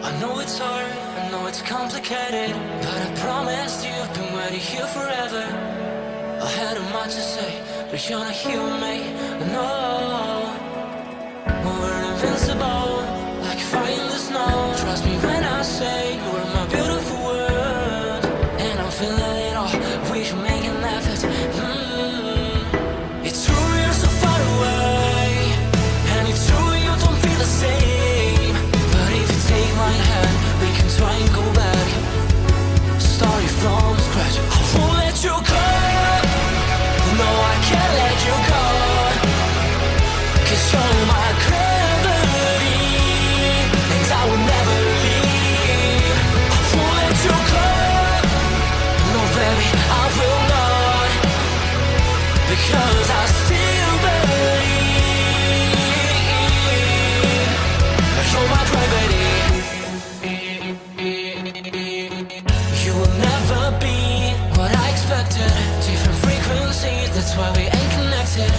I know it's hard, I know it's complicated, but I promised you I've been waiting here forever. I had a much to say, but you're not here with me, no. We're invincible, like fire in the snow. Trust me when I say you are my beautiful world, and I'm feeling it all, we should make an effort. It's true you're so far away, and it's true you don't feel the same. But if you take my hand, we can try and go back, starting from scratch. I won't let you go, no I can't let you go, 'cause you're my gravity, and I will never leave. I won't let you go, no baby I will not, because I still believe. You're my gravity. You will never be what I expected. Different frequencies, that's why we ain't connected.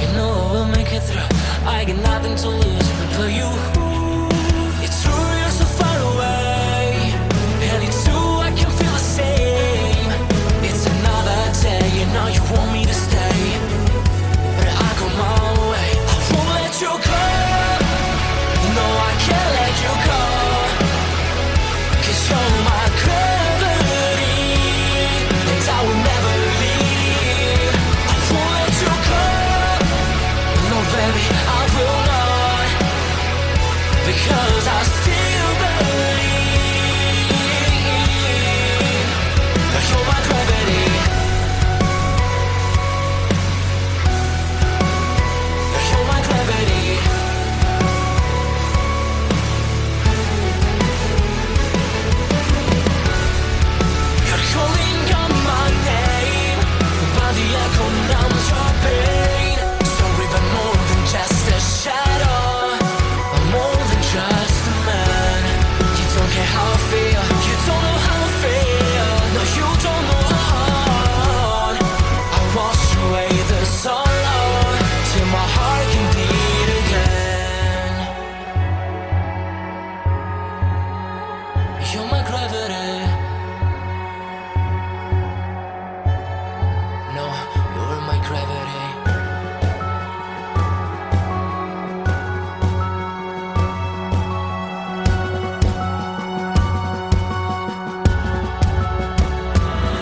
You know I will make it through, I got nothing to lose but you. It's true you're so far away, and it's true I can feel the same. It's another day, you know you want me to stay, but I go my way. I won't let you go, no I can't let you go, 'cause you're my gravity, and I will never leave. I won't let you go, no baby I will not, because I still believe. You're my gravity. You're my gravity. You're calling out my name, but the echo numbs your pain. Sorry, but more than just a shadow, I'm more than just a man. You don't care how I feel, you don't know how I feel. No, you don't know how. I wash away the sorrow till my heart can beat again. You're my gravity. No, you're my gravity.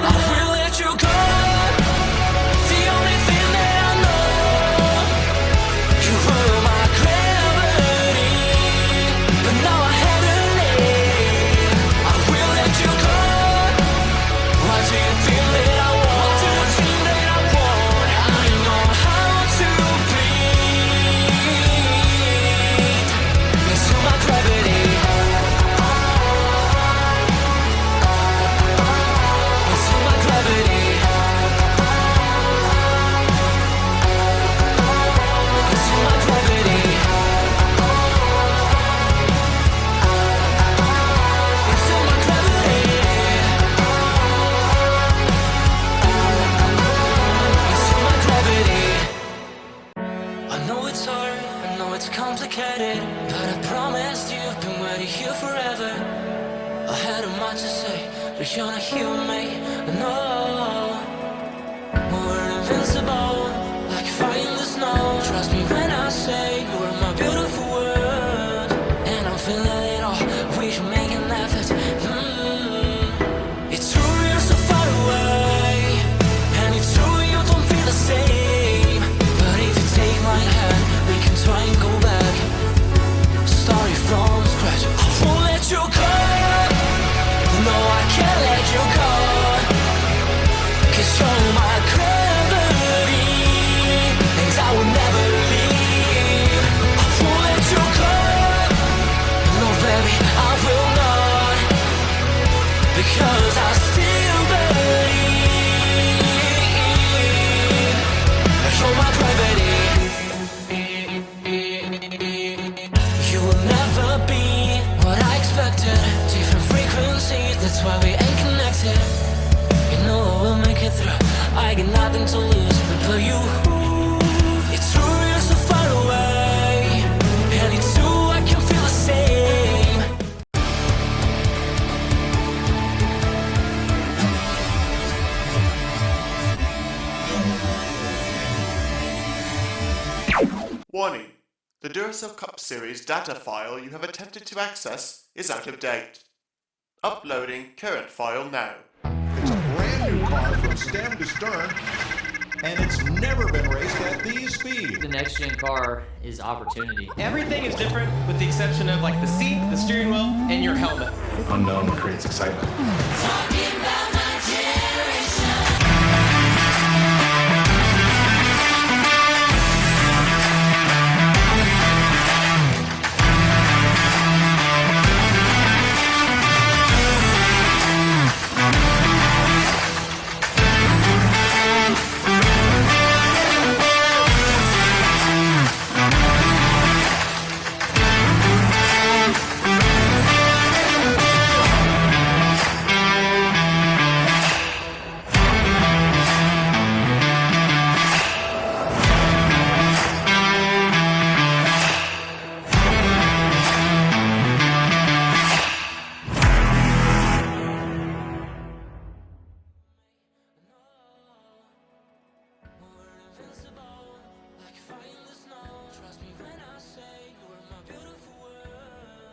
I will let you go, the only thing that I know. You were my gravity, but now I have to leave. I will let you go. Why do you feel that I want? What do you think that I want? I know how to breathe into my gravity, into my gravity, into my gravity, into my gravity, into my gravity. I know it's hard, I know it's complicated, but I promised you I've been waiting here forever. I had a much to say, but you're not here with me, no. We're invincible, like fire in the snow. Trust me when I say you are my beautiful world, and I'm feeling it all, we should make an effort. It's true you're so far away, and it's true you don't feel the same. But if you take my hand, we can try and go back, starting from scratch. I won't let you go, no I can't let you go, 'cause you're my gravity, and I will never leave. I won't let you go, no baby I will not. Warning. The Duracell Cup Series data file you have attempted to access is out of date. Uploading current file now. It's a brand new car from stem to stern, and it's never been raced at these speeds. The next gen car is opportunity. Everything is different with the exception of like the seat, the steering wheel, and your helmet. Unknown creates excitement. Talking about my generation.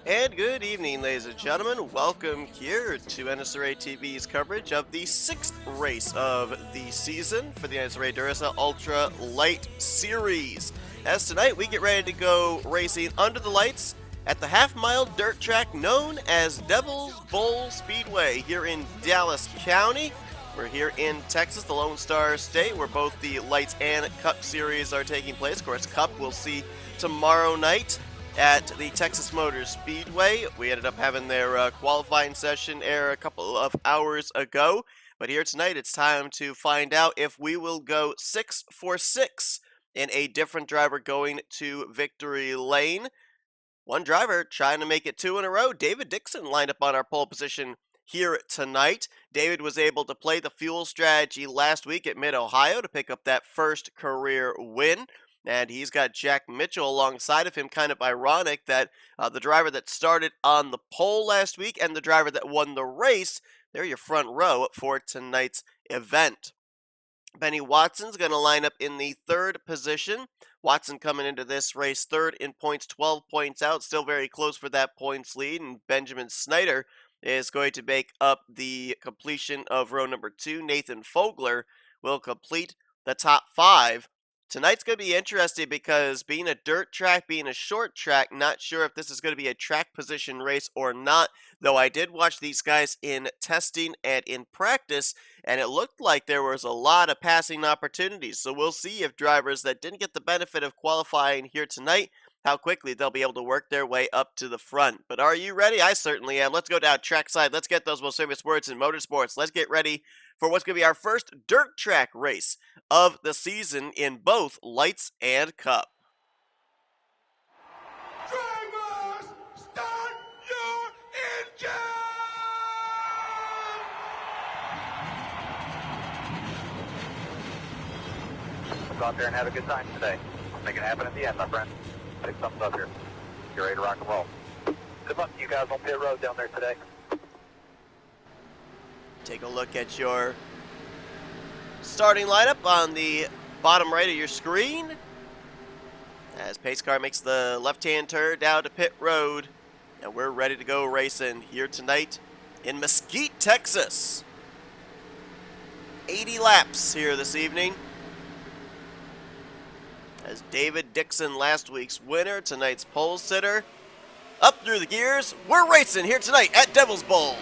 And good evening, ladies and gentlemen. Welcome here to NNSCRA TV's coverage of the 6th race of the season for the NNSCRA Duracell Ultra Lite Series. As tonight, we get ready to go racing under the lights at the half-mile dirt track known as Devil's Bowl Speedway here in Dallas County. We're here in Texas, the Lone Star State, where both the Lights and Cup Series are taking place. Of course, Cup we'll see tomorrow night at the Texas Motor Speedway. We ended up having their qualifying session air a couple of hours ago. But here tonight, it's time to find out if we will go 6 for 6 in a different driver going to victory lane. One driver trying to make it 2 in a row. David Dixon lined up on our pole position here tonight. David was able to play the fuel strategy last week at Mid-Ohio to pick up that first career win. And he's got Jack Mitchell alongside of him. Kind of ironic that the driver that started on the pole last week and the driver that won the race, they're your front row for tonight's event. Benny Watson's going to line up in the 3rd position. Watson coming into this race 3rd in points, 12 points out. Still very close for that points lead. And Benjamin Snyder is going to make up the completion of row number 2. Nathan Fogler will complete the top 5. Tonight's going to be interesting because being a dirt track, being a short track, not sure if this is going to be a track position race or not, though I did watch these guys in testing and in practice, and it looked like there was a lot of passing opportunities. So we'll see if drivers that didn't get the benefit of qualifying here tonight, how quickly they'll be able to work their way up to the front. But are you ready? I certainly am. Let's go down trackside. Let's get those most famous words in motorsports. Let's get ready for what's going to be our first dirt track race of the season in both Lights and Cup. Drivers, start your engine! Go out there and have a good time today. Make it happen at the end, my friend. Take thumbs up here. You're ready to rock and roll. Good luck to you guys on pit road down there today. Take a look at your starting lineup on the bottom right of your screen as pace car makes the left-hand turn down to pit road, and we're ready to go racing here tonight in Mesquite, Texas. 80 laps here this evening as David Dixon, last week's winner, tonight's pole sitter, up through the gears. We're racing here tonight at Devil's Bowl.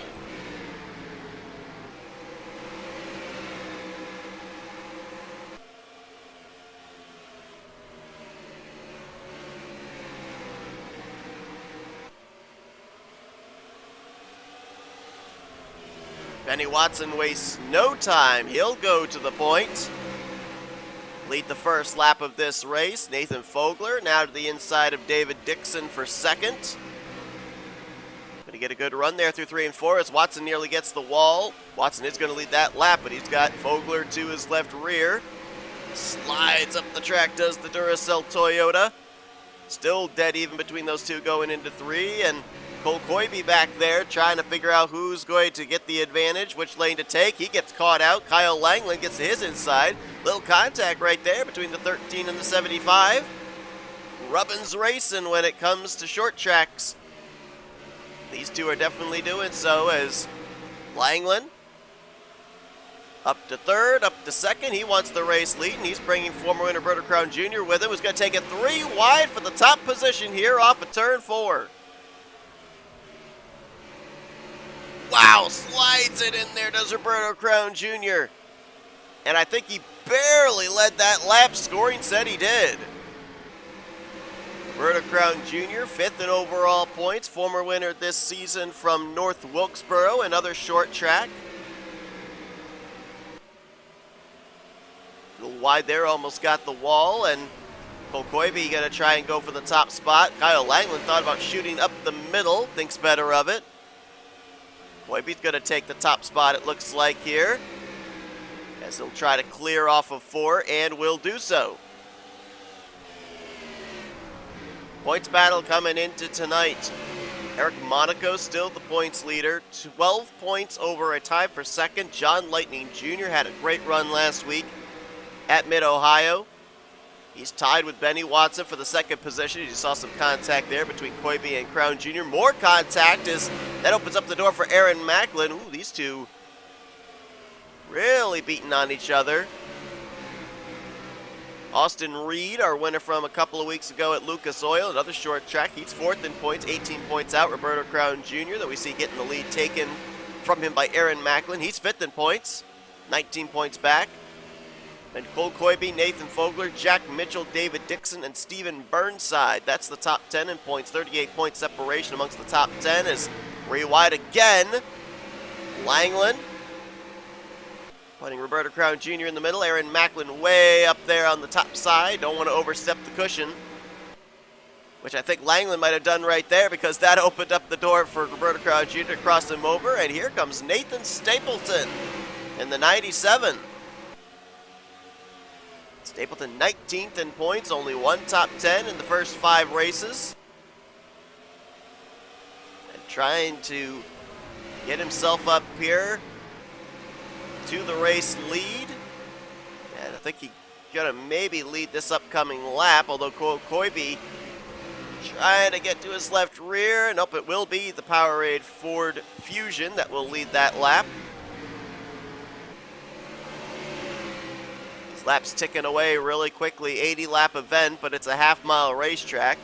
Benny Watson wastes no time. He'll go to the point. Lead the first lap of this race. Nathan Fogler now to the inside of David Dixon for 2nd. Going to get a good run there through 3 and 4 as Watson nearly gets the wall. Watson is going to lead that lap, but he's got Fogler to his left rear. Slides up the track, does the Duracell Toyota. Still dead even between those two going into 3, and Cole Coybe back there trying to figure out who's going to get the advantage, which lane to take. He gets caught out. Kyle Langland gets to his inside. Little contact right there between the 13 and the 75. rubbin's racing when it comes to short tracks. These two are definitely doing so, as Langland up to third, up to second. He wants the race lead, and he's bringing former winner Roberto Crown Jr. with him, who's going to take it 3 wide for the top position here off of turn 4. Wow, slides it in there, does Roberto Crown Jr. And I think he barely led that lap. Scoring said he did. Roberto Crown Jr., 5th in overall points, former winner this season from North Wilkesboro, another short track. A little wide there, almost got the wall, and Kokoibe going to try and go for the top spot. Kyle Langland thought about shooting up the middle, thinks better of it. Koibe's going to take the top spot, it looks like here, as he'll try to clear off of 4, and will do so. Points battle coming into tonight. Eric Monaco still the points leader. 12 points over a tie for second. John Lightning Jr. had a great run last week at Mid-Ohio. He's tied with Benny Watson for the second position. You saw some contact there between Koibe and Crown Jr. More contact as that opens up the door for Aaron Macklin. Ooh, these two really beating on each other. Austin Reed, our winner from a couple of weeks ago at Lucas Oil, another short track. He's 4th in points, 18 points out. Roberto Crown Jr., that we see getting the lead taken from him by Aaron Macklin. He's 5th in points, 19 points back. And Cole Koibe, Nathan Fogler, Jack Mitchell, David Dixon, and Steven Burnside. That's the top 10 in points. 38-point separation amongst the top 10 as 3 wide again. Langland putting Roberto Crown Jr. in the middle. Aaron Macklin way up there on the top side. Don't want to overstep the cushion, which I think Langland might have done right there, because that opened up the door for Roberto Crown Jr. to cross him over. And here comes Nathan Stapleton in the 97. Stapleton 19th in points, only 1 top 10 in the first 5 races. And trying to get himself up here to the race lead. And I think he's gonna maybe lead this upcoming lap, although Koibe trying to get to his left rear. Nope, it will be the Powerade Ford Fusion that will lead that lap. This lap's ticking away really quickly. 80-lap event, but it's a half-mile racetrack.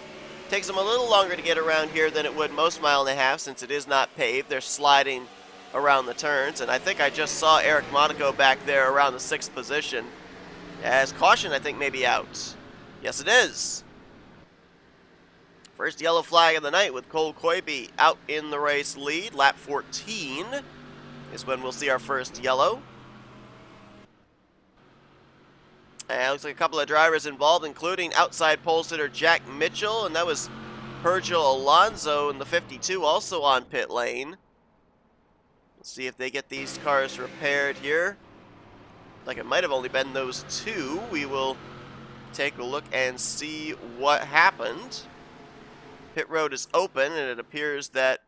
Takes them a little longer to get around here than it would most mile and a half, since it is not paved. They're sliding around the turns, and I think I just saw Eric Monaco back there around the 6th position. As caution, I think, maybe out. Yes, it is. First yellow flag of the night with Cole Koibe out in the race lead. Lap 14 is when we'll see our first yellow. And it looks like a couple of drivers involved, including outside pole sitter Jack Mitchell, and that was Virgil Alonso in the 52, also on pit lane. Let's see if they get these cars repaired here. Like it might have only been those 2. We will take a look and see what happened. Pit road is open, and it appears that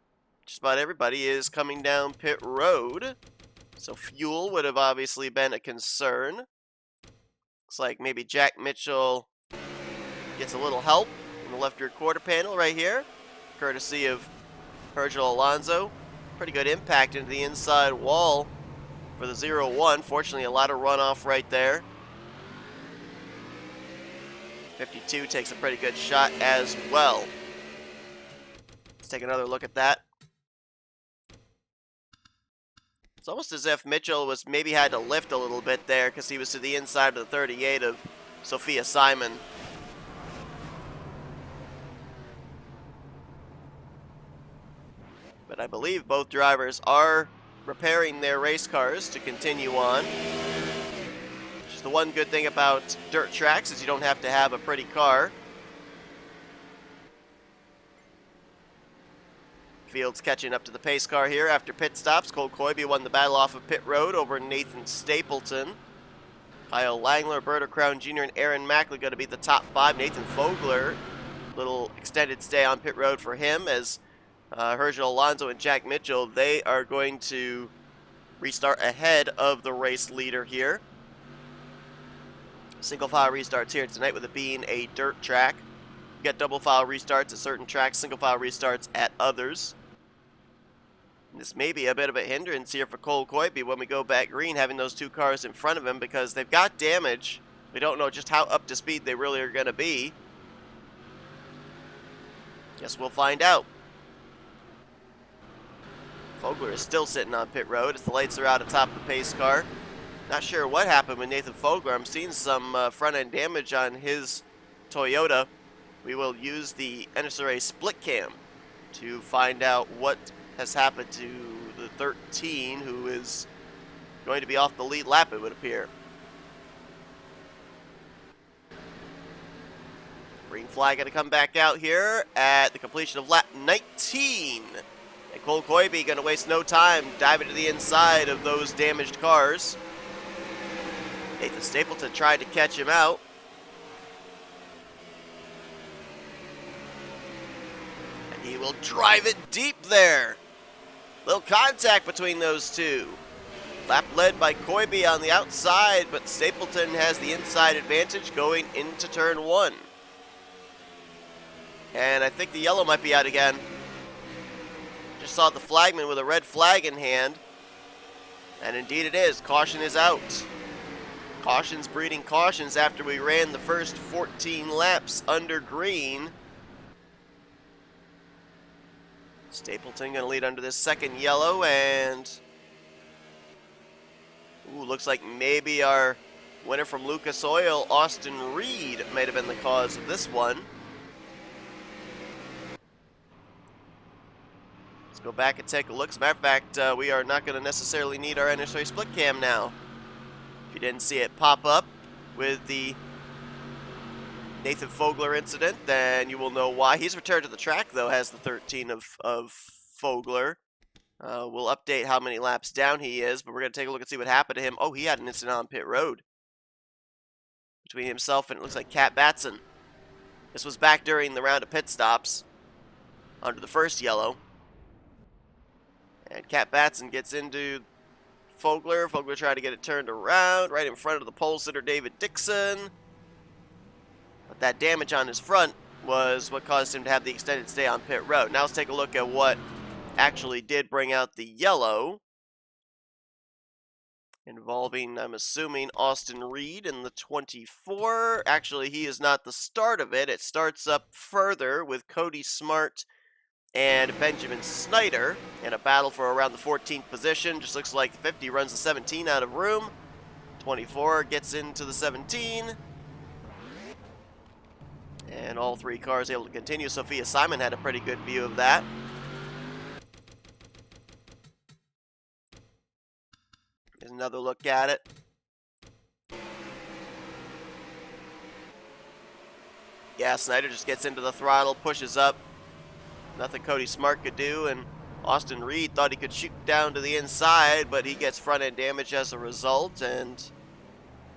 just about everybody is coming down pit road. So fuel would have obviously been a concern. Looks like maybe Jack Mitchell gets a little help in the left rear quarter panel right here, courtesy of Virgil Alonso. Pretty good impact into the inside wall for the 0-1. Fortunately, a lot of runoff right there. 52 takes a pretty good shot as well. Let's take another look at that. It's almost as if Mitchell was maybe had to lift a little bit there, because he was to the inside of the 38 of Sophia Simon. But I believe both drivers are repairing their race cars to continue on. Which is the one good thing about dirt tracks, is you don't have to have a pretty car. Fields catching up to the pace car here after pit stops. Cole Koibe won the battle off of pit road over Nathan Stapleton. Kyle Langler, Roberto Crown Jr., and Aaron Macklin going to be the top 5. Nathan Fogler, little extended stay on pit road for him, as Virgil Alonso and Jack Mitchell, they are going to restart ahead of the race leader here. Single file restarts here tonight with it being a dirt track. get double file restarts at certain tracks, single file restarts at others. This may be a bit of a hindrance here for Cole Coybe when we go back green, having those two cars in front of him, because they've got damage. We don't know just how up to speed they really are going to be. Guess we'll find out. Fogler is still sitting on pit road as the lights are out atop the pace car. Not sure what happened with Nathan Fogler. I'm seeing some front-end damage on his Toyota. We will use the NNSCRA split cam to find out what has happened to the 13, who is going to be off the lead lap, it would appear. Green flag going to come back out here at the completion of lap 19. And Cole Coybe going to waste no time diving to the inside of those damaged cars. Nathan Stapleton tried to catch him out. And he will drive it deep there. Little contact between those two. Lap led by Coybe on the outside, but Stapleton has the inside advantage going into turn 1. And I think the yellow might be out again. Just saw the flagman with a red flag in hand. And indeed it is. Caution is out. Cautions breeding cautions after we ran the first 14 laps under green. Stapleton going to lead under this second yellow, and looks like maybe our winner from Lucas Oil, Austin Reed, might have been the cause of this one. Let's go back and take a look. As a matter of fact, we are not going to necessarily need our NNSCRA split cam now. If you didn't see it pop up with the Nathan Fogler incident, then you will know why. He's returned to the track, though, has the 13 of Fogler. We'll update how many laps down he is, but we're going to take a look and see what happened to him. Oh, he had an incident on pit road between himself and it looks like Cat Batson. This was back during the round of pit stops under the first yellow. And Cat Batson gets into Fogler. Fogler tried to get it turned around right in front of the pole sitter David Dixon. But that damage on his front was what caused him to have the extended stay on pit road. Now let's take a look at what actually did bring out the yellow. Involving, I'm assuming, Austin Reed in the 24. Actually, he is not the start of it. It starts up further with Cody Smart and Benjamin Snyder in a battle for around the 14th position. Just looks like the 50 runs the 17 out of room. 24 gets into the 17. And all three cars able to continue. Sophia Simon had a pretty good view of that. Here's another look at it. Yeah, Snyder just gets into the throttle, pushes up. Nothing Cody Smart could do, and Austin Reed thought he could shoot down to the inside, but he gets front-end damage as a result, and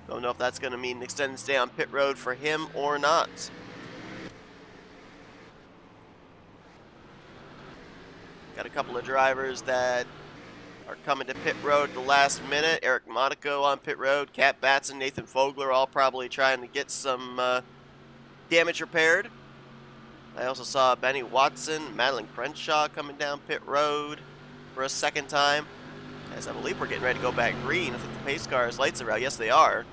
don't know if that's going to mean an extended stay on pit road for him or not. Got a couple of drivers that are coming to pit road at the last minute. Eric Monaco on pit road, Cat Batson, Nathan Fogler, all probably trying to get some damage repaired. I also saw Benny Watson, Madeline Crenshaw coming down pit road for a second time. As I believe we're getting ready to go back green. I think the pace car's lights are out. Yes, they are.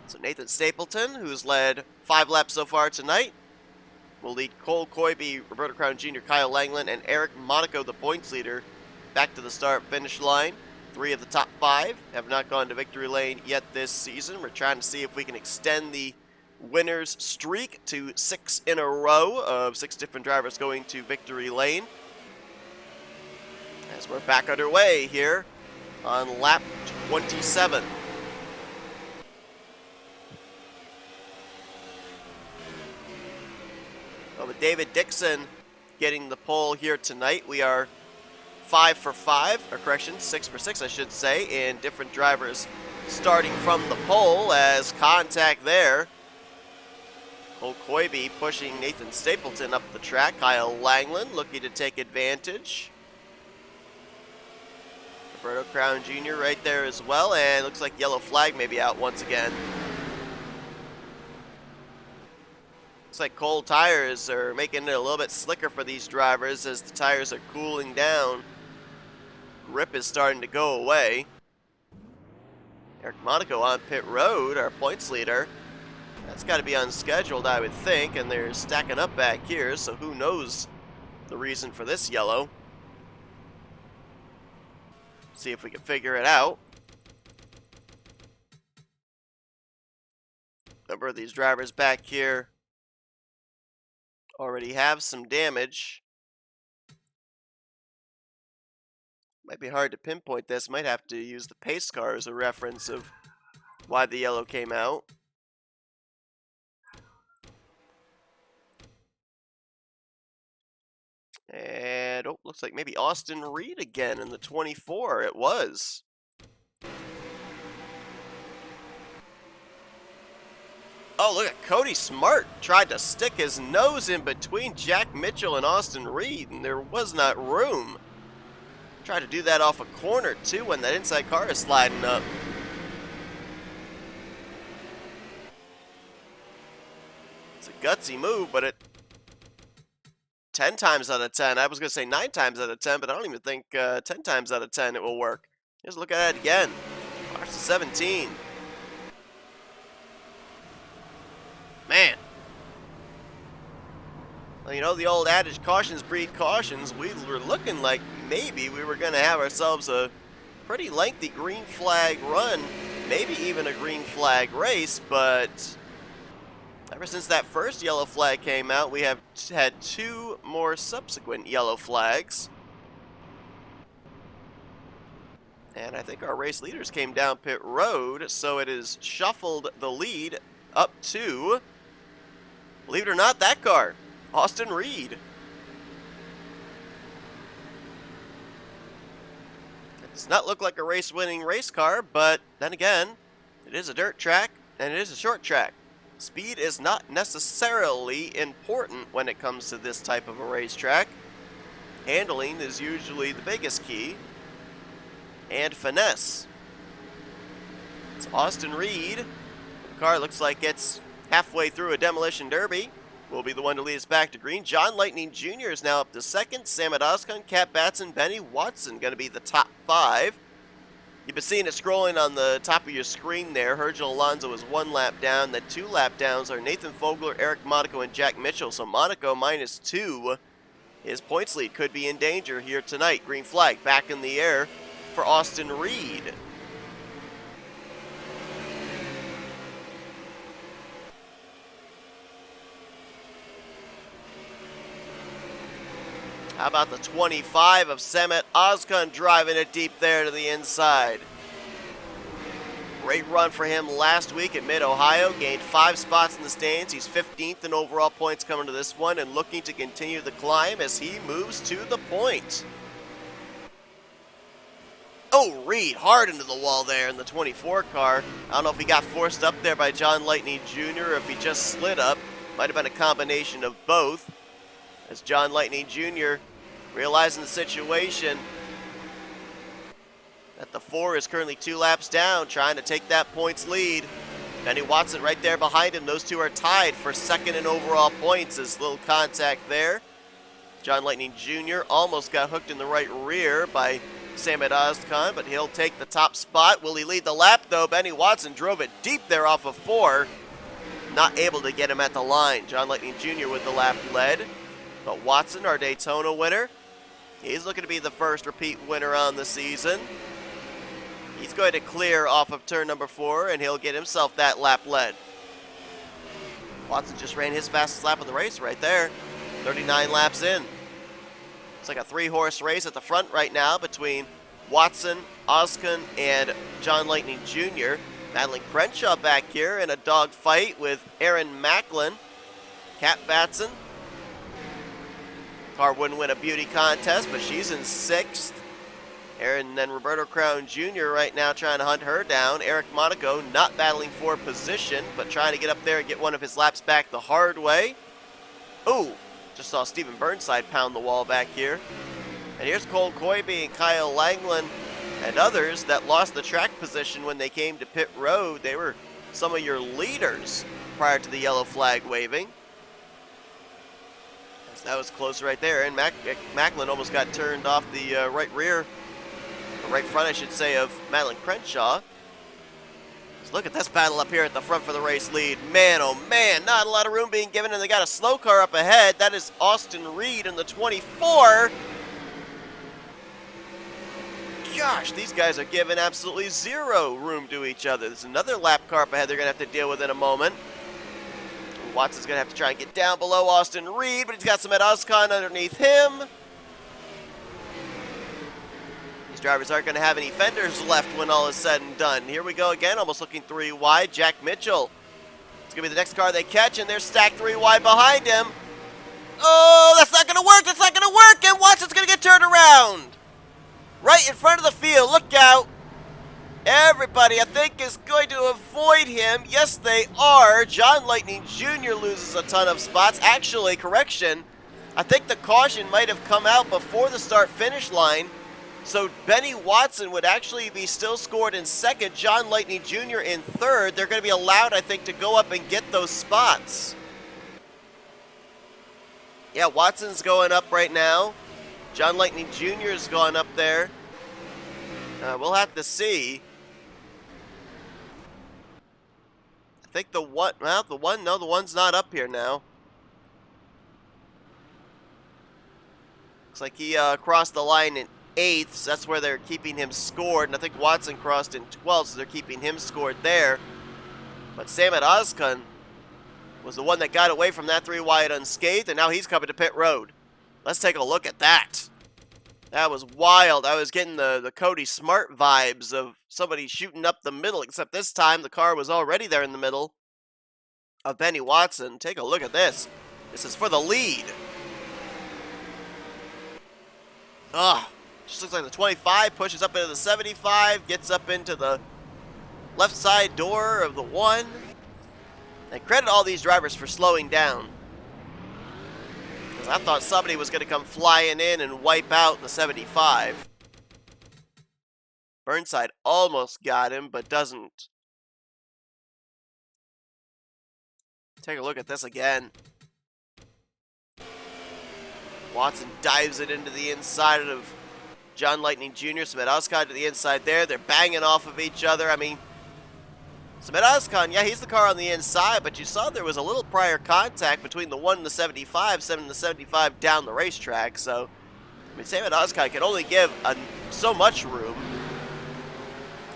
So Nathan Stapleton, who's led 5 laps so far tonight, will lead Cole Coybe, Roberto Crown Jr., Kyle Langland, and Eric Monaco, the points leader, back to the start-finish line. 3 of the top 5 have not gone to victory lane yet this season. We're trying to see if we can extend the winners streak to 6 in a row of 6 different drivers going to victory lane. As we're back underway here on lap 27. Well, with David Dixon getting the pole here tonight, we are 5 for 5, or correction, 6 for 6 I should say, in different drivers starting from the pole as contact there. Cole Coybe pushing Nathan Stapleton up the track. Kyle Langland looking to take advantage. Roberto Crown Jr. right there as well, and looks like yellow flag may be out once again. Looks like cold tires are making it a little bit slicker for these drivers as the tires are cooling down. Grip is starting to go away. Eric Monaco on pit road, our points leader. That's got to be unscheduled, I would think, and they're stacking up back here, so who knows the reason for this yellow. See if we can figure it out. A number of these drivers back here already have some damage. Might be hard to pinpoint this. Might have to use the pace car as a reference of why the yellow came out. And, oh, looks like maybe Austin Reed again in the 24. It was. Oh, look at Cody Smart. Tried to stick his nose in between Jack Mitchell and Austin Reed, and there was not room. Tried to do that off a corner, too, when that inside car is sliding up. It's a gutsy move, but it 10 times out of 10. I was going to say 9 times out of 10, but I don't even think 10 times out of 10 it will work. Just look at it again. March 17. Man. Well, you know the old adage, cautions breed cautions. We were looking like maybe we were going to have ourselves a pretty lengthy green flag run, maybe even a green flag race, but ever since that first yellow flag came out, we have had 2 more subsequent yellow flags. And I think our race leaders came down pit road, so it has shuffled the lead up to, believe it or not, that car, Austin Reed. It does not look like a race-winning race car, but then again, it is a dirt track, and it is a short track. Speed is not necessarily important when it comes to this type of a racetrack. Handling is usually the biggest key, and finesse. It's Austin Reed. The car looks like it's halfway through a demolition derby. Will be the one to lead us back to green. John Lightning Jr. is now up to second. Samet Ozkan, Cat Batson, Benny Watson going to be the top 5. You've been seeing it scrolling on the top of your screen there. Virgil Alonso is 1 lap down. The 2 lap downs are Nathan Fogler, Eric Monaco, and Jack Mitchell. So Monaco -2. His points lead could be in danger here tonight. Green flag back in the air for Austin Reed. How about the 25 of Samet Ozkan driving it deep there to the inside. Great run for him last week at Mid-Ohio. Gained 5 spots in the stands. He's 15th in overall points coming to this one and looking to continue the climb as he moves to the point. Oh, Reed hard into the wall there in the 24 car. I don't know if he got forced up there by John Lightning Jr. or if he just slid up. Might have been a combination of both. As John Lightning Jr. realizing the situation that the 4 is currently 2 laps down, trying to take that points lead. Benny Watson right there behind him. Those 2 are tied for second in overall points. As little contact there. John Lightning Jr. almost got hooked in the right rear by Samet Ozkan, but he'll take the top spot. Will he lead the lap, though? Benny Watson drove it deep there off of 4. Not able to get him at the line. John Lightning Jr. with the lap led. But Watson, our Daytona winner, he's looking to be the first repeat winner on the season. He's going to clear off of turn number 4, and he'll get himself that lap led. Watson just ran his fastest lap of the race right there, 39 laps in. It's like a 3-horse race at the front right now between Watson, Ozkan, and John Lightning Jr. Madeline Crenshaw back here in a dog fight with Aaron Macklin. Cat Batson. Car wouldn't win a beauty contest, but she's in 6th. Aaron and then Roberto Crown Jr. right now trying to hunt her down. Eric Monaco not battling for position, but trying to get up there and get one of his laps back the hard way. Ooh, just saw Stephen Burnside pound the wall back here. And here's Cole Coybe and Kyle Langland and others that lost the track position when they came to pit road. They were some of your leaders prior to the yellow flag waving. That was close right there, and Macklin almost got turned off the right rear, or right front, I should say, of Madeline Crenshaw. So look at this battle up here at the front for the race lead. Man, oh man, not a lot of room being given, and they got a slow car up ahead. That is Austin Reed in the 24. Gosh, these guys are giving absolutely zero room to each other. There's another lap car up ahead they're going to have to deal with in a moment. Watson's going to have to try and get down below Austin Reed, but he's got Samet Ozkan underneath him. These drivers aren't going to have any fenders left when all is said and done. Here we go again, almost looking 3 wide. Jack Mitchell. It's going to be the next car they catch, and they're stacked 3 wide behind him. Oh, that's not going to work. That's not going to work, and Watson's going to get turned around. Right in front of the field. Look out. Everybody, I think, is going to avoid him. Yes, they are. John Lightning Jr. loses a ton of spots. Actually, correction, I think the caution might have come out before the start-finish line. So Benny Watson would actually be still scored in second. John Lightning Jr. in third. They're going to be allowed, I think, to go up and get those spots. Yeah, Watson's going up right now. John Lightning Jr. is going up there. We'll have to see. I think the one's not up here now. Looks like he crossed the line in 8th, so that's where they're keeping him scored. And I think Watson crossed in 12th, so they're keeping him scored there. But Samet Ozkan was the one that got away from that 3 wide unscathed, and now he's coming to pit road. Let's take a look at that. That was wild. I was getting the Cody Smart vibes of somebody shooting up the middle, except this time the car was already there in the middle of Benny Watson. Take a look at this. This is for the lead. Just looks like the 25 pushes up into the 75, gets up into the left side door of the 1. And credit all these drivers for slowing down. I thought somebody was going to come flying in and wipe out the 75. Burnside almost got him, but doesn't. Take a look at this again. Watson dives it into the inside of John Lightning Jr. Samet Ozkan to the inside there. They're banging off of each other. I mean, Samet Ozkan, yeah, he's the car on the inside, but you saw there was a little prior contact between the 1 and the 75, sending the 75 down the racetrack. So, I mean, Samet Ozkan can only give so much room.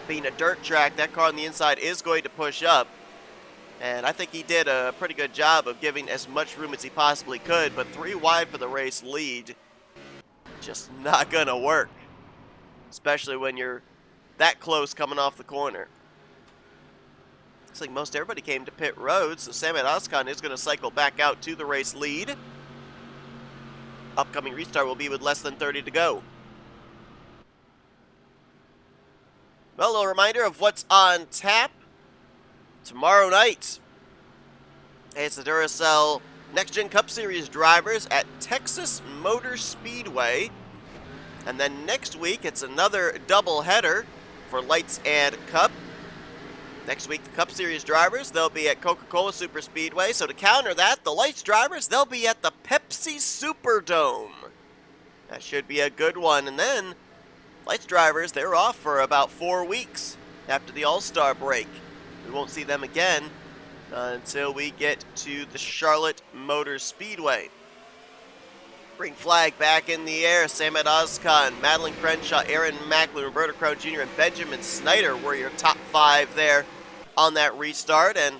Being a dirt track, that car on the inside is going to push up. And I think he did a pretty good job of giving as much room as he possibly could, but 3 wide for the race lead, just not going to work. Especially when you're that close coming off the corner. Looks like most everybody came to pit road, so Samet Ozkan is going to cycle back out to the race lead. Upcoming restart will be with less than 30 to go. Well, a little reminder of what's on tap tomorrow night. It's the Duracell Next Gen Cup Series drivers at Texas Motor Speedway. And then next week, it's another doubleheader for Lights and Cup. Next week, the Cup Series drivers, they'll be at Coca-Cola Super Speedway. So to counter that, the Lights drivers, they'll be at the Pepsi Superdome. That should be a good one. And then, Lights drivers, they're off for about 4 weeks after the All-Star break. We won't see them again until we get to the Charlotte Motor Speedway. Green flag back in the air. Samet Ozkan, Madeline Crenshaw, Aaron Macklin, Roberto Crown Jr., and Benjamin Snyder were your top 5 there on that restart. And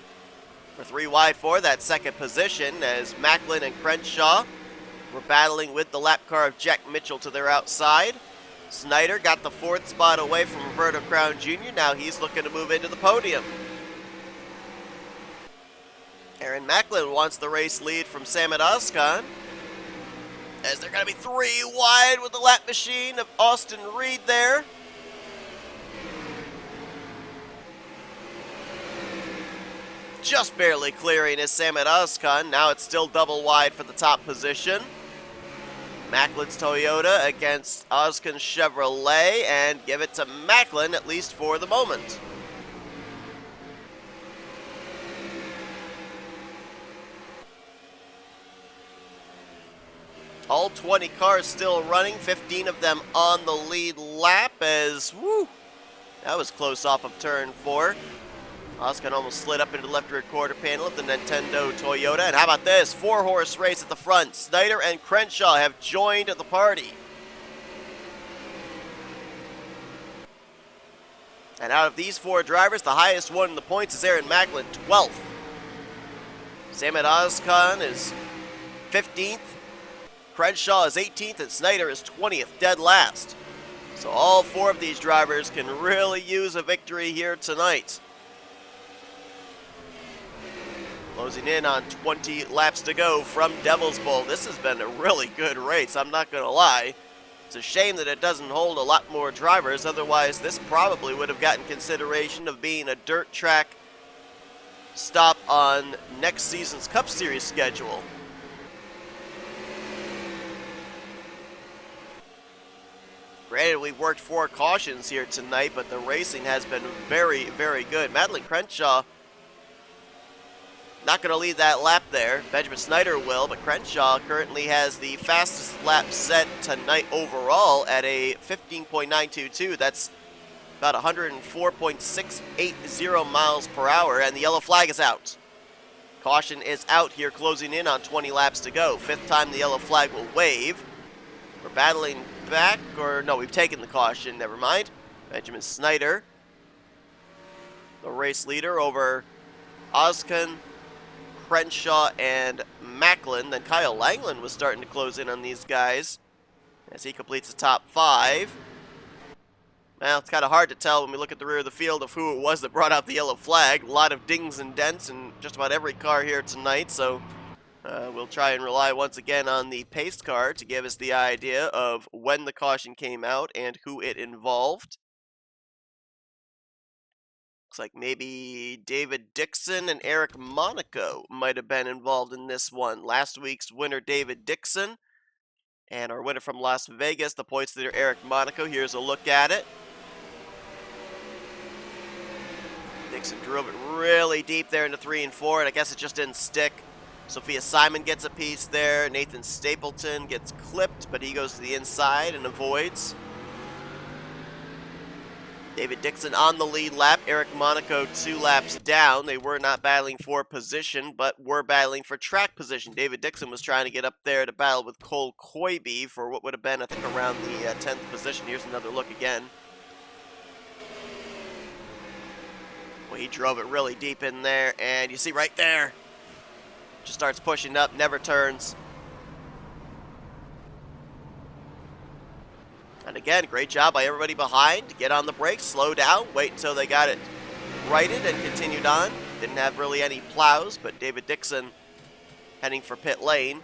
we're 3 wide for that second position as Macklin and Crenshaw were battling with the lap car of Jack Mitchell to their outside. Snyder got the 4th spot away from Roberto Crown Jr. Now he's looking to move into the podium. Aaron Macklin wants the race lead from Samet Ozkan, as they're going to be 3 wide with the lap machine of Austin Reed there. Just barely clearing is Samet Ozkan. Now it's still double wide for the top position. Macklin's Toyota against Ozkan's Chevrolet, and give it to Macklin, at least for the moment. All 20 cars still running, 15 of them on the lead lap as, woo, that was close off of turn 4. Oscar almost slid up into the left rear quarter panel of the Nintendo Toyota. And how about this? 4-horse race at the front. Snyder and Crenshaw have joined the party. And out of these 4 drivers, the highest one in the points is Aaron Macklin, 12th. Samet Ozkan is 15th. Crenshaw is 18th, and Snyder is 20th, dead last. So all 4 of these drivers can really use a victory here tonight. Closing in on 20 laps to go from Devil's Bowl. This has been a really good race, I'm not going to lie. It's a shame that it doesn't hold a lot more drivers, otherwise this probably would have gotten consideration of being a dirt track stop on next season's Cup Series schedule. Granted, we've worked 4 cautions here tonight, but the racing has been very, very good. Madeline Crenshaw not going to lead that lap there. Benjamin Snyder will, but Crenshaw currently has the fastest lap set tonight overall at a 15.922. That's about 104.680 miles per hour, and the yellow flag is out. Caution is out here, closing in on 20 laps to go. 5th time the yellow flag will wave. We're battling back, or no, we've taken the caution, never mind. Benjamin Snyder, the race leader over Ozkan, Crenshaw, and Macklin. Then Kyle Langland was starting to close in on these guys as he completes the top 5. Well, it's kind of hard to tell when we look at the rear of the field of who it was that brought out the yellow flag. A lot of dings and dents in just about every car here tonight, so we'll try and rely once again on the pace car to give us the idea of when the caution came out and who it involved. Looks like maybe David Dixon and Eric Monaco might have been involved in this one. Last week's winner, David Dixon, and our winner from Las Vegas, the points leader, Eric Monaco. Here's a look at it. Dixon drove it really deep there into 3 and 4, and I guess it just didn't stick. Sophia Simon gets a piece there. Nathan Stapleton gets clipped, but he goes to the inside and avoids. David Dixon on the lead lap. Eric Monaco 2 laps down. They were not battling for position, but were battling for track position. David Dixon was trying to get up there to battle with Cole Koibe for what would have been, I think, around the 10th position. Here's another look again. Well, he drove it really deep in there, and you see right there, just starts pushing up, never turns. And again, great job by everybody behind to get on the brakes, slow down, wait until they got it righted, and continued on. Didn't have really any plows, but David Dixon heading for pit lane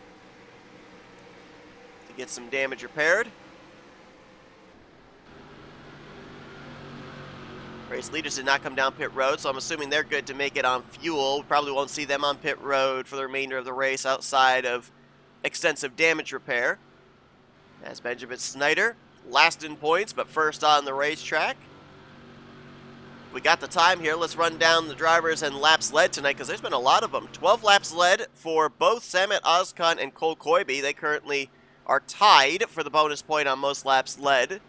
to get some damage repaired. Race leaders did not come down pit road, so I'm assuming they're good to make it on fuel. We probably won't see them on pit road for the remainder of the race outside of extensive damage repair. As Benjamin Snyder, last in points, but first on the racetrack. We got the time here. Let's run down the drivers and laps led tonight, because there's been a lot of them. 12 laps led for both Samet Ozkan and Cole Koibe. They currently are tied for the bonus point on most laps led.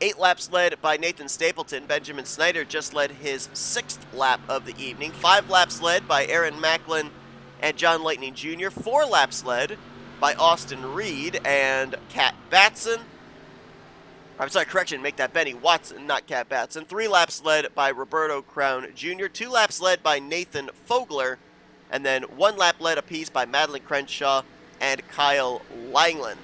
8 laps led by Nathan Stapleton. Benjamin Snyder just led his 6th lap of the evening. 5 laps led by Aaron Macklin and John Lightning Jr. 4 laps led by Austin Reed and Kat Batson. I'm sorry, correction, make that Benny Watson, not Kat Batson. 3 laps led by Roberto Crown Jr., 2 laps led by Nathan Fogler, and then 1 lap led apiece by Madeline Crenshaw and Kyle Langland.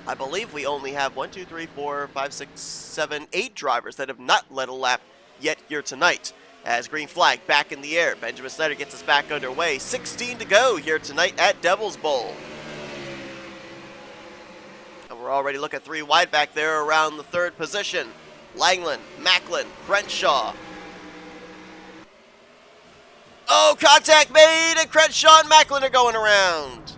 I believe we only have 1, 2, 3, 4, 5, 6, 7, 8 drivers that have not led a lap yet here tonight. As green flag back in the air, Benjamin Snyder gets us back underway. 16 to go here tonight at Devil's Bowl. And we're already looking 3 wide back there around the 3rd position. Langland, Macklin, Crenshaw. Oh, contact made, and Crenshaw and Macklin are going around.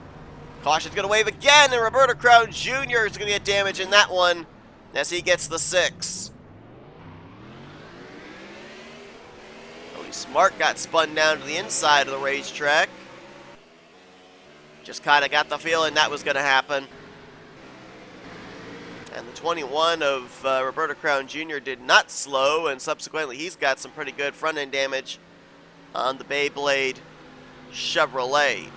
Caution's going to wave again, and Roberto Crown Jr. is going to get damage in that one as he gets the 6. Cody Smart got spun down to the inside of the racetrack. Just kind of got the feeling that was going to happen. And the 21 of Roberto Crown Jr. did not slow, and subsequently he's got some pretty good front-end damage on the Beyblade Chevrolet.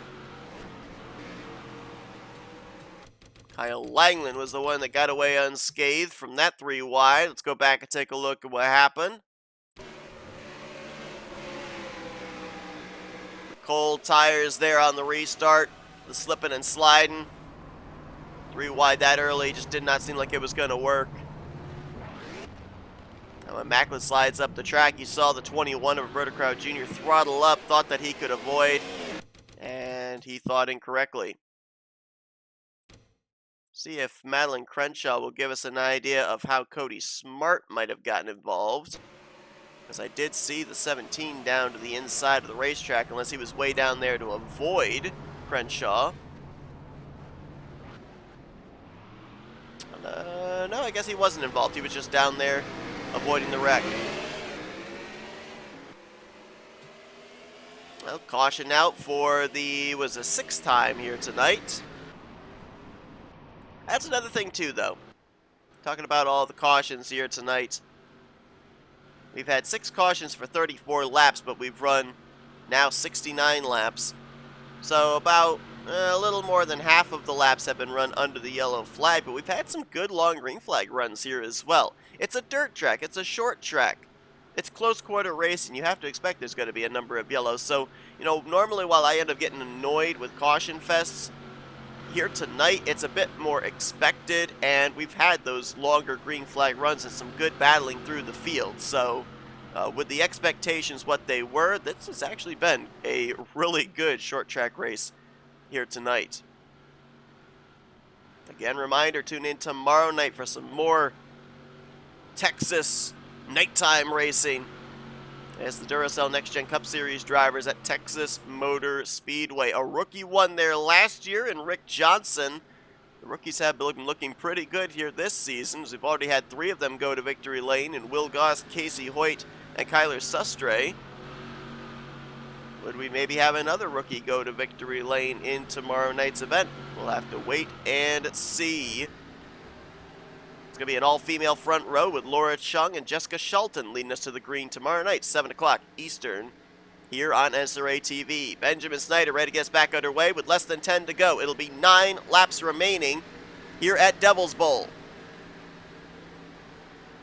Kyle Langland was the one that got away unscathed from that 3 wide. Let's go back and take a look at what happened. The cold tires there on the restart. The slipping and sliding. 3 wide that early just did not seem like it was going to work. Now when Macklin slides up the track, you saw the 21 of Roberto Crown Jr. throttle up, thought that he could avoid, and he thought incorrectly. See if Madeline Crenshaw will give us an idea of how Cody Smart might have gotten involved. Because I did see the 17 down to the inside of the racetrack, unless he was way down there to avoid Crenshaw. No, I guess he wasn't involved. He was just down there avoiding the wreck. Well, caution out for the, was a 6th time here tonight. That's another thing too, though. Talking about all the cautions here tonight. We've had 6 cautions for 34 laps, but we've run now 69 laps. So about a little more than half of the laps have been run under the yellow flag, but we've had some good long green flag runs here as well. It's a dirt track. It's a short track. It's close quarter racing. You have to expect there's going to be a number of yellows. So, you know, normally while I end up getting annoyed with caution fests, here tonight it's a bit more expected, and we've had those longer green flag runs and some good battling through the field. So with the expectations what they were, this has actually been a really good short track race here tonight. Again, reminder, tune in tomorrow night for some more Texas nighttime racing as the Duracell Next Gen Cup Series drivers at Texas Motor Speedway. A rookie won there last year in Rick Johnson. The rookies have been looking pretty good here this season, as we've already had 3 of them go to victory lane in Will Goss, Casey Hoyt, and Kyler Sustre. Would we maybe have another rookie go to victory lane in tomorrow night's event? We'll have to wait and see. It's going to be an all-female front row with Laura Chung and Jessica Shelton leading us to the green tomorrow night, 7 o'clock Eastern, here on NNSCRA TV. Benjamin Snyder ready to get us back underway with less than 10 to go. It'll be 9 laps remaining here at Devil's Bowl.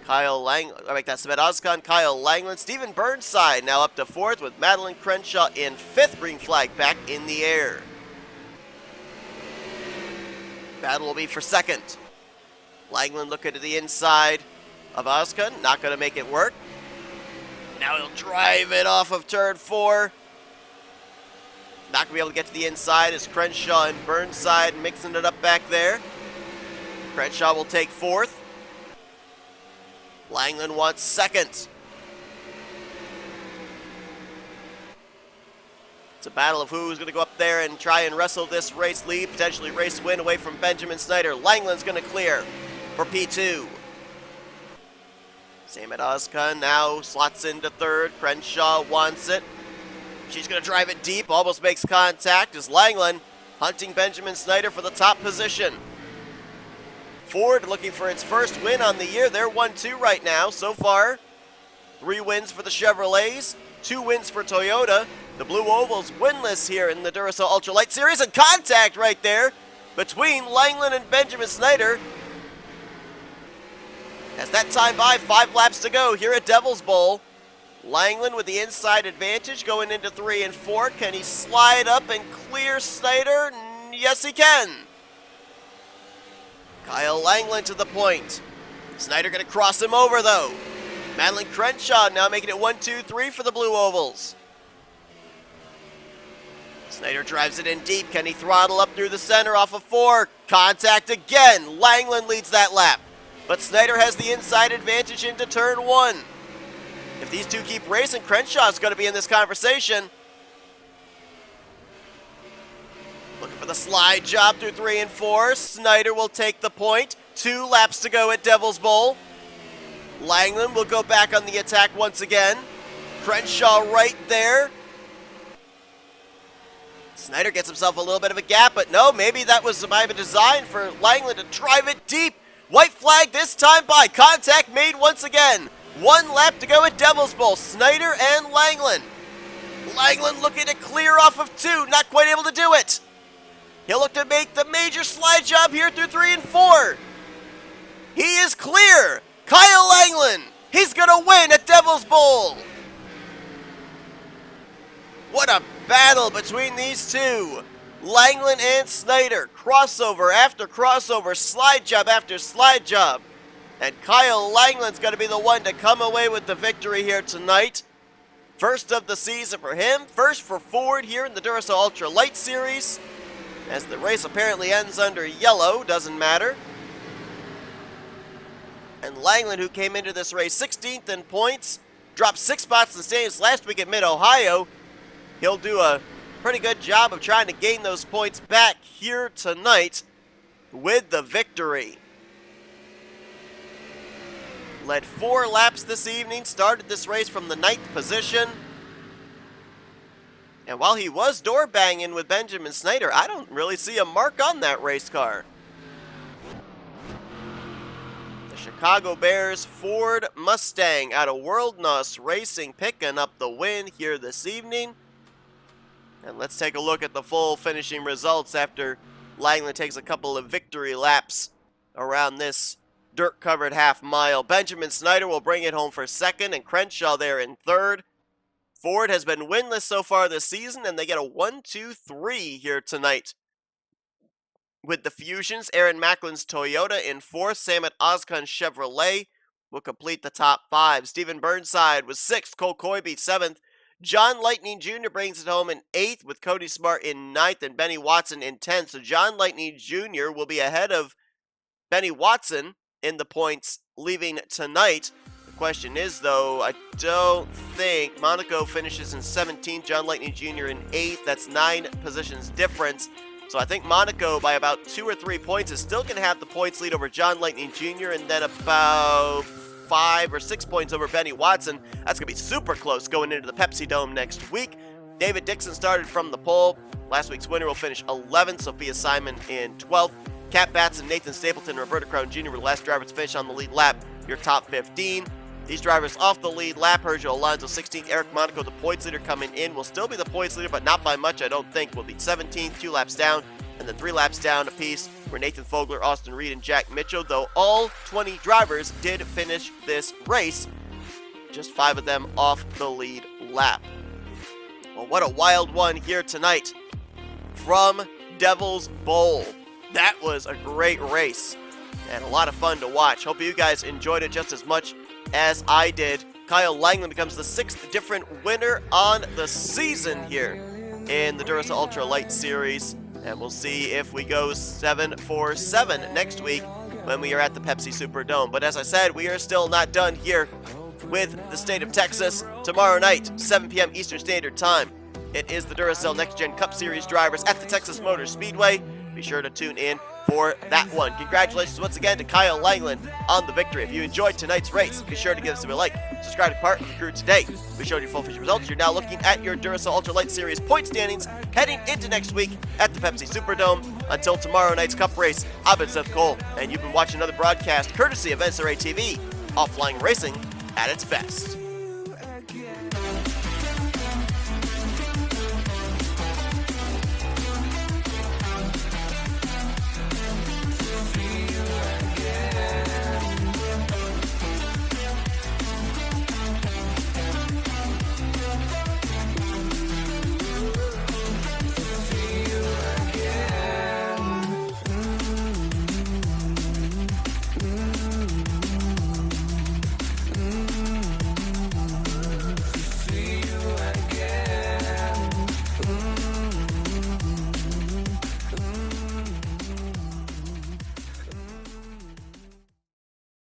Kyle Langland, Stephen Burnside now up to 4th with Madeline Crenshaw in 5th, green flag back in the air. Battle will be for 2nd. Langland looking to the inside of Oskan, not going to make it work. Now he'll drive it off of turn 4. Not going to be able to get to the inside as Crenshaw and Burnside mixing it up back there. Crenshaw will take 4th. Langland wants 2nd. It's a battle of who's going to go up there and try and wrestle this race lead, potentially race win away from Benjamin Snyder. Langland's going to clear for P2. Samet Ozkan now slots into 3rd. Crenshaw wants it. She's going to drive it deep, almost makes contact as Langland hunting Benjamin Snyder for the top position. Ford looking for its first win on the year. They're 1-2 right now so far. 3 wins for the Chevrolets, 2 wins for Toyota. The Blue Oval's winless here in the Duracell Ultralight Series, and contact right there between Langland and Benjamin Snyder. As that time by, 5 laps to go here at Devil's Bowl. Langland with the inside advantage going into 3 and 4. Can he slide up and clear Snyder? Yes, he can. Kyle Langland to the point. Snyder going to cross him over, though. Madeline Crenshaw now making it 1-2-3 for the Blue Ovals. Snyder drives it in deep. Can he throttle up through the center off of 4? Contact again. Langland leads that lap. But Snyder has the inside advantage into turn 1. If these two keep racing, Crenshaw's going to be in this conversation. Looking for the slide job through 3 and 4. Snyder will take the point. 2 laps to go at Devil's Bowl. Langland will go back on the attack once again. Crenshaw right there. Snyder gets himself a little bit of a gap, but no, maybe that was by design for Langland to drive it deep. White flag this time by. Contact made once again. 1 lap to go at Devil's Bowl. Snyder and Langland. Langland looking to clear off of 2, not quite able to do it. He'll look to make the major slide job here through 3 and 4. He is clear. Kyle Langland, he's going to win at Devil's Bowl. What a battle between these two. Langland and Snyder, crossover after crossover, slide job after slide job. And Kyle Langland's going to be the one to come away with the victory here tonight. First of the season for him, first for Ford here in the Duracell Ultra Lite Series. As the race apparently ends under yellow, doesn't matter. And Langland, who came into this race 16th in points, dropped 6 spots in the standings last week at Mid-Ohio. He'll do a pretty good job of trying to gain those points back here tonight with the victory. Led 4 laps this evening, started this race from the 9th position. And while he was door banging with Benjamin Snyder, I don't really see a mark on that race car. The Chicago Bears Ford Mustang out of World NOS Racing picking up the win here this evening. And let's take a look at the full finishing results after Langland takes a couple of victory laps around this dirt-covered half-mile. Benjamin Snyder will bring it home for 2nd, and Crenshaw there in 3rd. Ford has been winless so far this season, and they get a 1-2-3 here tonight. With the Fusions, Aaron Macklin's Toyota in 4th. Samet Ozkan's Chevrolet will complete the top 5. Stephen Burnside was 6th. Cole Coybe 7th. John Lightning Jr. brings it home in 8th, with Cody Smart in 9th and Benny Watson in 10th. So John Lightning Jr. will be ahead of Benny Watson in the points leaving tonight. The question is, though, I don't think Monaco finishes in 17th, John Lightning Jr. in 8th. That's 9 positions difference. So I think Monaco, by about 2 or 3 points, is still going to have the points lead over John Lightning Jr. and then about 5 or 6 points over Benny Watson. That's going to be super close going into the Pepsi Dome next week. David Dixon started from the pole. Last week's winner will finish 11th. Sophia Simon in 12th. Cat Batson, Nathan Stapleton, Roberta Crown Jr. were the last drivers to finish on the lead lap. Your top 15. These drivers off the lead lap. Sergio Alonso 16th. Eric Monaco, the points leader, coming in. Will still be the points leader, but not by much, I don't think. Will be 17th, 2 laps down, and then 3 laps down apiece for Nathan Fogler, Austin Reed, and Jack Mitchell, though all 20 drivers did finish this race. Just 5 of them off the lead lap. Well, what a wild one here tonight from Devil's Bowl. That was a great race and a lot of fun to watch. Hope you guys enjoyed it just as much as I did. Kyle Langland becomes the 6th different winner on the season here in the Duracell Ultra Lite Series. And we'll see if we go 7 for 7 next week when we are at the Pepsi Superdome. But as I said, we are still not done here with the state of Texas. Tomorrow night, 7 p.m. Eastern Standard Time, it is the Duracell Next Gen Cup Series drivers at the Texas Motor Speedway. Be sure to tune in for that one. Congratulations once again to Kyle Langland on the victory. If you enjoyed tonight's race, be sure to give us a like. Subscribe to Part of the Crew today. We showed you full feature results. You're now looking at your Duracell Ultra Lite Series point standings heading into next week at the Pepsi Superdome. Until tomorrow night's Cup race, I've been Seth Cole, and you've been watching another broadcast courtesy of NNSCRA TV, offline racing at its best.